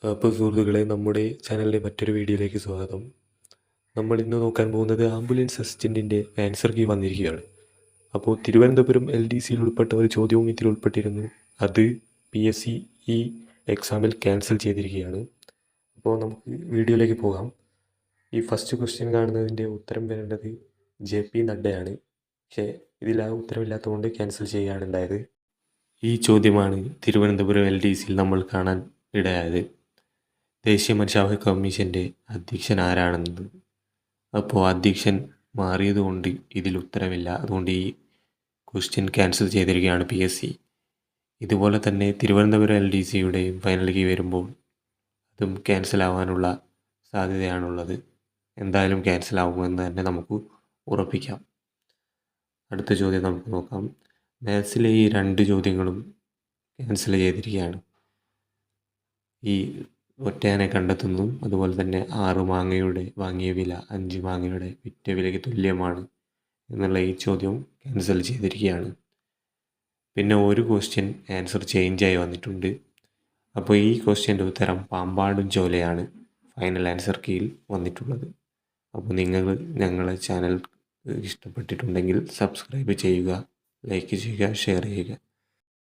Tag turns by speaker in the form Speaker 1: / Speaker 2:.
Speaker 1: അപ്പോൾ സുഹൃത്തുക്കളെ, നമ്മുടെ ചാനലിലെ മറ്റൊരു വീഡിയോയിലേക്ക് സ്വാഗതം. നമ്മൾ ഇന്ന് നോക്കാൻ പോകുന്നത് ആംബുലൻസ് അസിസ്റ്റൻറ്റിൻ്റെ ആൻസർ കീ വന്നിരിക്കുകയാണ്. അപ്പോൾ തിരുവനന്തപുരം LDCയിൽ ഉൾപ്പെട്ട ഒരു ചോദ്യവും ഇതിൽ ഉൾപ്പെട്ടിരുന്നു. അത് PSC ഈ എക്സാമിൽ ക്യാൻസൽ ചെയ്തിരിക്കുകയാണ്. അപ്പോൾ നമുക്ക് വീഡിയോയിലേക്ക് പോകാം. ഈ ഫസ്റ്റ് ക്വസ്റ്റ്യൻ കാണുന്നതിൻ്റെ ഉത്തരം വരേണ്ടത് JP നഡ്ഡയാണ്. പക്ഷേ ഇതിൽ ആ ഉത്തരമില്ലാത്തതുകൊണ്ട് ക്യാൻസൽ ചെയ്യുകയാണ് ഉണ്ടായത്. ഈ ചോദ്യമാണ് തിരുവനന്തപുരം LDCയിൽ നമ്മൾ കാണാൻ ഇടയായത്. ദേശീയ മനുഷ്യാവകാശ കമ്മീഷൻ്റെ അധ്യക്ഷൻ ആരാണെന്നത്. അപ്പോൾ അധ്യക്ഷൻ മാറിയതുകൊണ്ട് ഇതിൽ ഉത്തരമില്ല. അതുകൊണ്ട് ഈ ക്വസ്റ്റ്യൻ ക്യാൻസൽ ചെയ്തിരിക്കുകയാണ് PSC. ഇതുപോലെ തന്നെ തിരുവനന്തപുരം LDCയുടെയും ഫൈനൽ കീ വരുമ്പോൾ അതും ക്യാൻസൽ ആവാനുള്ള സാധ്യതയാണുള്ളത്. എന്തായാലും ക്യാൻസൽ ആവുമെന്ന് തന്നെ നമുക്ക് ഉറപ്പിക്കാം. അടുത്ത ചോദ്യം നമുക്ക് നോക്കാം. മാത്സിലെ ഈ 2 ചോദ്യങ്ങളും ക്യാൻസൽ ചെയ്തിരിക്കുകയാണ്. ഈ ഒറ്റയാനെ കണ്ടെത്തുന്നു, അതുപോലെ തന്നെ 6 മാങ്ങയുടെ വാങ്ങിയ വില 5 മാങ്ങയുടെ വിറ്റ വിലയ്ക്ക് തുല്യമാണ് എന്നുള്ള ഈ ചോദ്യം ക്യാൻസൽ ചെയ്തിരിക്കുകയാണ്. പിന്നെ ഒരു ക്വസ്റ്റ്യൻ ആൻസർ ചേഞ്ചായി വന്നിട്ടുണ്ട്. അപ്പോൾ ഈ ക്വസ്റ്റ്യൻ്റെ ഉത്തരം പാമ്പാടും ചോലയാണ് ഫൈനൽ ആൻസർ കീയിൽ വന്നിട്ടുള്ളത്. അപ്പോൾ നിങ്ങൾ ഞങ്ങളെ ചാനൽ ഇഷ്ടപ്പെട്ടിട്ടുണ്ടെങ്കിൽ സബ്സ്ക്രൈബ് ചെയ്യുക, ലൈക്ക് ചെയ്യുക, ഷെയർ ചെയ്യുക.